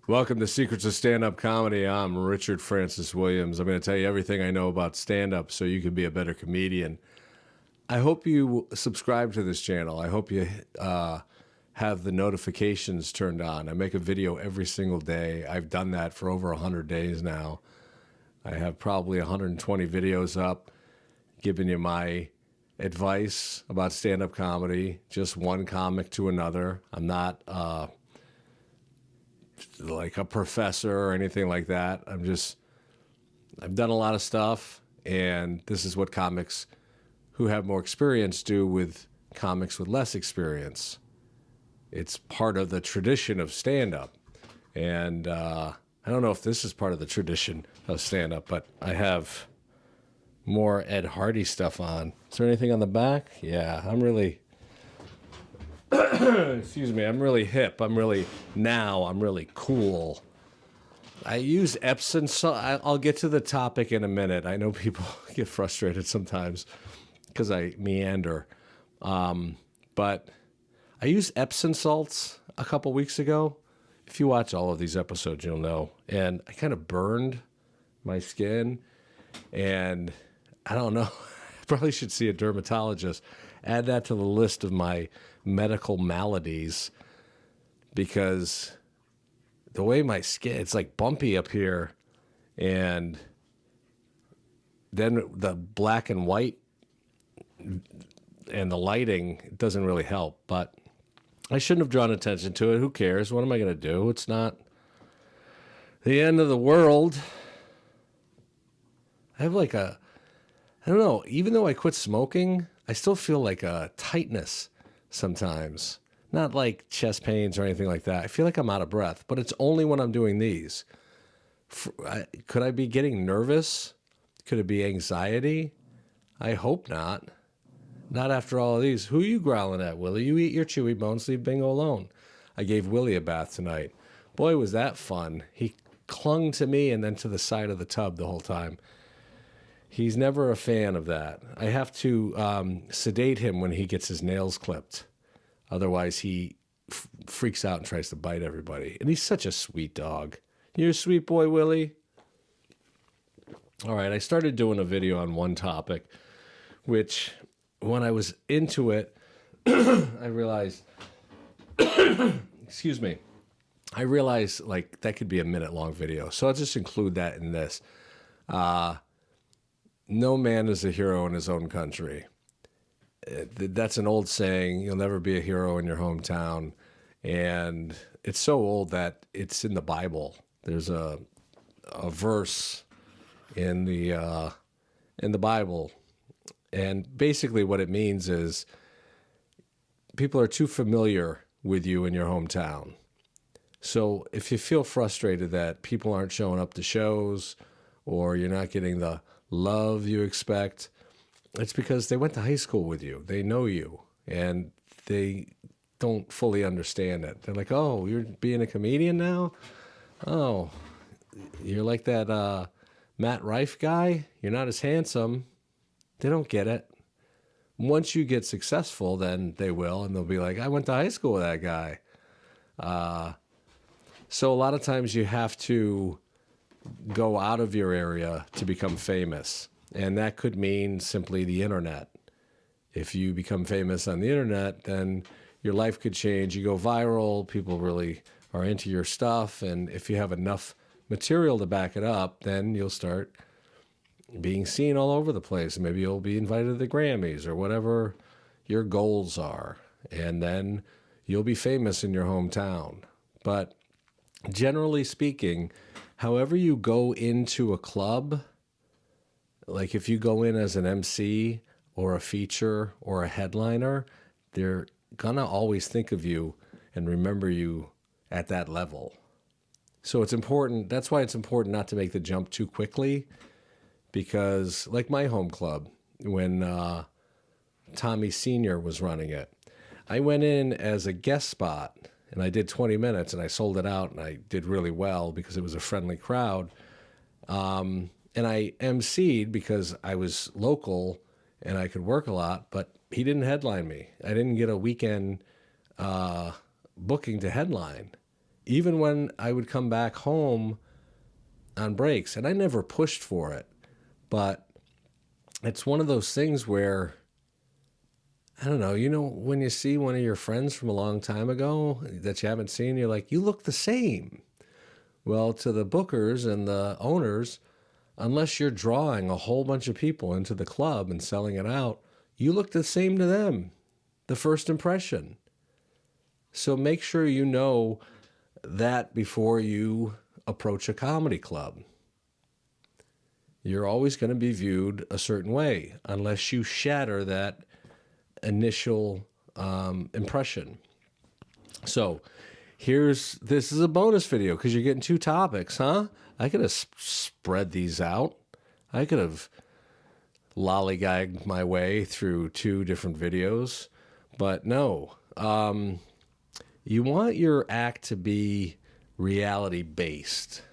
Welcome to Secrets of Stand-Up Comedy. I'm Richard Francis Williams. I'm going to tell you everything I know about stand-up so you can be a better comedian. I hope you subscribe to this channel. I hope you have the notifications turned on. I make a video every single day. I've done that for over 100 days now. I have probably 120 videos up giving you my advice about stand-up comedy, just one comic to another. I'm not like a professor or anything like that. I've done a lot of stuff, and this is what comics who have more experience do with comics with less experience. It's part of the tradition of stand-up. And I don't know if this is part of the tradition of stand-up, but I have more Ed Hardy stuff on. Is there anything on the back? Yeah, I'm really... excuse me, I'm really hip. I'm really cool. I use Epsom salt. I'll get to the topic in a minute. I know people get frustrated sometimes because I meander. But I used Epsom salts a couple weeks ago. If you watch all of these episodes, you'll know. And I kind of burned my skin. And I don't know. I probably should see a dermatologist. Add that to the list of my medical maladies, because the way my skin, it's like bumpy up here, and then the black and white and the lighting doesn't really help. But I shouldn't have drawn attention to it. Who cares? What am I going to do? It's not the end of the world. I have like I don't know, even though I quit smoking, I still feel like a tightness sometimes. Not like chest pains or anything like that. I feel like I'm out of breath, but it's only when I'm doing these. Could I be getting nervous? Could it be anxiety? I hope not. Not after all of these. Who are you growling at, Willie? You eat your chewy bones, leave Bingo alone. I gave Willie a bath tonight. Boy, was that fun. He clung to me and then to the side of the tub the whole time. He's never a fan of that. I have to sedate him when he gets his nails clipped. Otherwise, he freaks out and tries to bite everybody. And he's such a sweet dog. You're a sweet boy, Willie. All right, I started doing a video on one topic, which when I was into it, I realized, excuse me, I realized like that could be a minute-long video. So I'll just include that in this. No man is a hero in his own country. That's an old saying. You'll never be a hero in your hometown. And it's so old that it's in the Bible. There's a verse in the Bible. And basically what it means is people are too familiar with you in your hometown. So if you feel frustrated that people aren't showing up to shows or you're not getting the love you expect, it's because they went to high school with you. They know you, and they don't fully understand it. They're like, oh, you're being a comedian now? Oh, you're like that Matt Rife guy? You're not as handsome. They don't get it. Once you get successful, then they will, and they'll be like, I went to high school with that guy. So a lot of times you have to go out of your area to become famous. And that could mean simply the internet. If you become famous on the internet, then your life could change. You go viral, people really are into your stuff. And if you have enough material to back it up, then you'll start being seen all over the place. Maybe you'll be invited to the Grammys or whatever your goals are. And then you'll be famous in your hometown. But generally speaking, however you go into a club, like if you go in as an MC or a feature or a headliner, they're going to always think of you and remember you at that level. So it's important. That's why it's important not to make the jump too quickly, because like my home club, when Tommy Sr. was running it, I went in as a guest spot. And I did 20 minutes, and I sold it out, and I did really well because it was a friendly crowd. And I emceed because I was local and I could work a lot, but he didn't headline me. I didn't get a weekend booking to headline. even when I would come back home on breaks, and I never pushed for it, but it's one of those things where, I don't know, when you see one of your friends from a long time ago that you haven't seen, you're like, you look the same. Well, to the bookers and the owners, unless you're drawing a whole bunch of people into the club and selling it out, you look the same to them, the first impression. So make sure you know that before you approach a comedy club. You're always going to be viewed a certain way unless you shatter that initial impression. So this is a bonus video because you're getting 2 topics, huh? I could have spread these out. I could have lollygagged my way through 2 different videos, but no. You want your act to be reality based.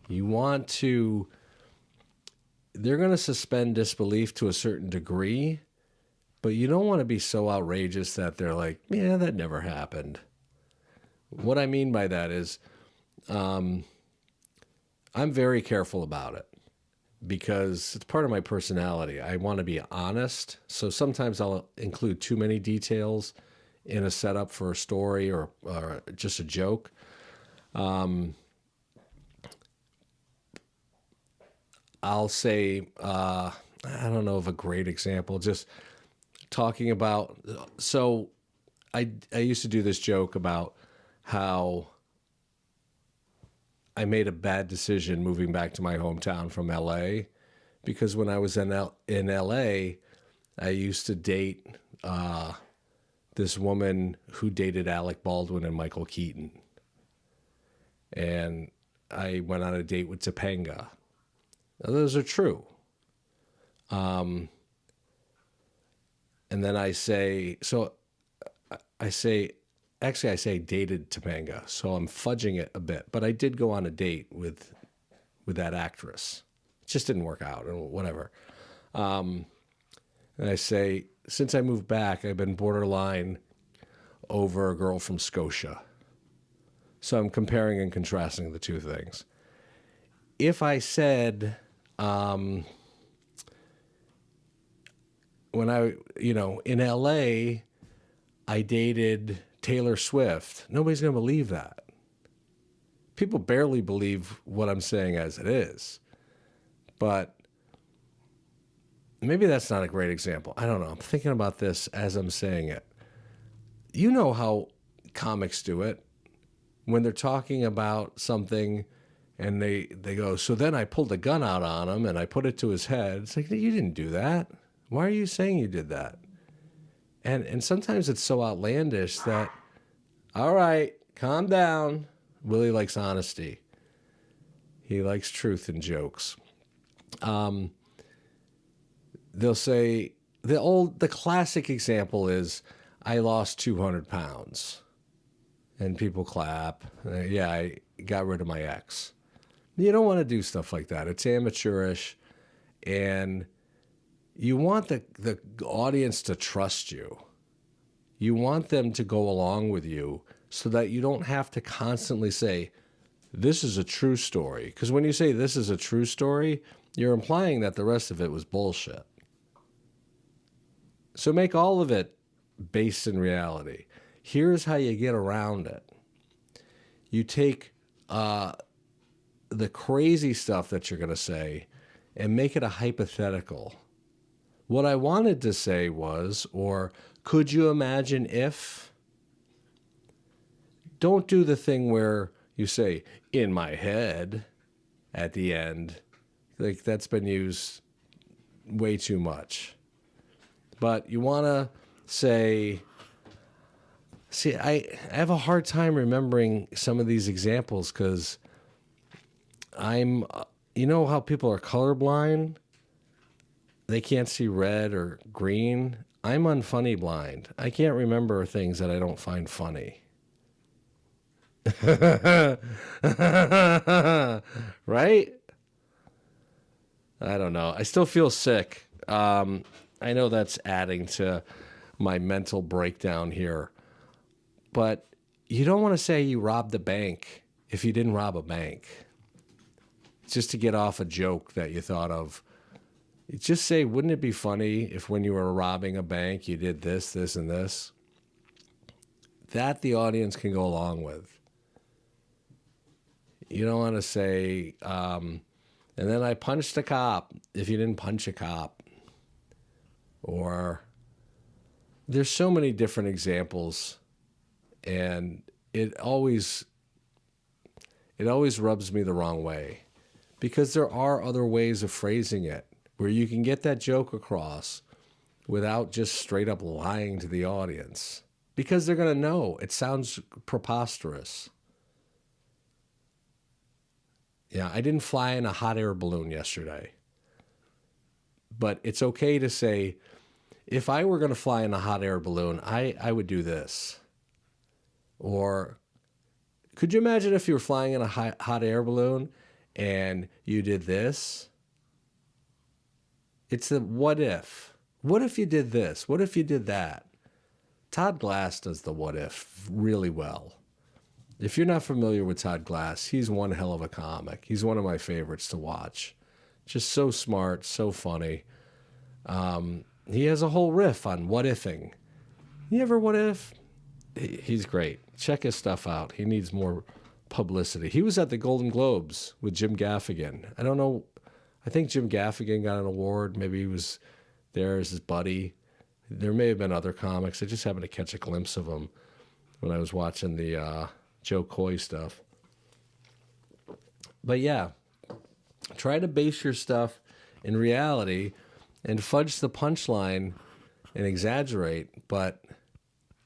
You want to, they're going to suspend disbelief to a certain degree, but you don't want to be so outrageous that they're like, yeah, that never happened. What I mean by that is, I'm very careful about it because it's part of my personality. I want to be honest. So sometimes I'll include too many details in a setup for a story or just a joke. I'll say, I don't know of a great example, just talking about, so I used to do this joke about how I made a bad decision moving back to my hometown from LA, because when I was in LA, I used to date this woman who dated Alec Baldwin and Michael Keaton. And I went on a date with Topanga. Now, those are true. And then I say dated Topanga, so I'm fudging it a bit. But I did go on a date with that actress. It just didn't work out, or whatever. And I say, since I moved back, I've been borderline over a girl from Scotia. So I'm comparing and contrasting the 2 things. If I said, when in LA, I dated Taylor Swift, nobody's going to believe that. People barely believe what I'm saying as it is. But maybe that's not a great example. I don't know. I'm thinking about this as I'm saying it. You know how comics do it when they're talking about something and they go, so then I pulled a gun out on him and I put it to his head. It's like, you didn't do that. Why are you saying you did that? And sometimes it's so outlandish that, all right, calm down. Willie likes honesty. He likes truth in jokes. They'll say, the classic example is, I lost 200 pounds. And people clap. Yeah, I got rid of my ex. You don't want to do stuff like that. It's amateurish. And you want the audience to trust you. You want them to go along with you so that you don't have to constantly say, this is a true story. Because when you say this is a true story, you're implying that the rest of it was bullshit. So make all of it based in reality. Here's how you get around it. You take the crazy stuff that you're going to say and make it a hypothetical. What I wanted to say was, or could you imagine if? Don't do the thing where you say, in my head, at the end. Like, that's been used way too much. But you want to say, see, I have a hard time remembering some of these examples because you know how people are colorblind? They can't see red or green. I'm unfunny blind. I can't remember things that I don't find funny. Right? I don't know. I still feel sick. I know that's adding to my mental breakdown here. But you don't want to say you robbed the bank if you didn't rob a bank. Just to get off a joke that you thought of. Just say, wouldn't it be funny if when you were robbing a bank, you did this, this, and this? That the audience can go along with. You don't want to say, and then I punched a cop if you didn't punch a cop. Or there's so many different examples, and it always rubs me the wrong way, because there are other ways of phrasing it where you can get that joke across without just straight up lying to the audience, because they're going to know it sounds preposterous. Yeah, I didn't fly in a hot air balloon yesterday, but it's okay to say, if I were going to fly in a hot air balloon, I would do this. Or could you imagine if you were flying in a hot air balloon and you did this? It's the what if. What if you did this? What if you did that? Todd Glass does the what if really well. If you're not familiar with Todd Glass, he's one hell of a comic. He's one of my favorites to watch. Just so smart, so funny. He has a whole riff on what ifing. You ever what if? He's great. Check his stuff out. He needs more publicity. He was at the Golden Globes with Jim Gaffigan. I don't know. I think Jim Gaffigan got an award. Maybe he was there as his buddy. There may have been other comics. I just happened to catch a glimpse of him when I was watching the Joe Coy stuff. But yeah, try to base your stuff in reality and fudge the punchline and exaggerate, but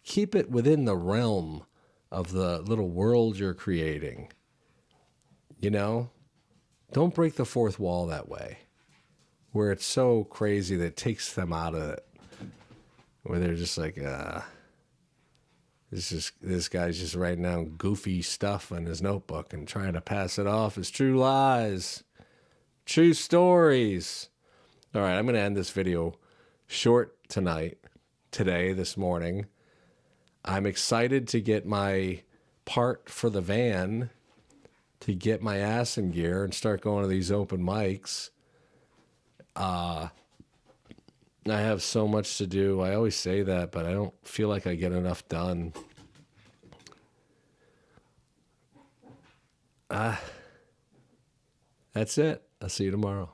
keep it within the realm of the little world you're creating. You know? Don't break the fourth wall that way, where it's so crazy that it takes them out of it, where they're just like, this guy's just writing down goofy stuff on his notebook and trying to pass it off as true lies, true stories. All right, I'm going to end this video short this morning. I'm excited to get my part for the van, to get my ass in gear and start going to these open mics. I have so much to do. I always say that, but I don't feel like I get enough done. That's it. I'll see you tomorrow.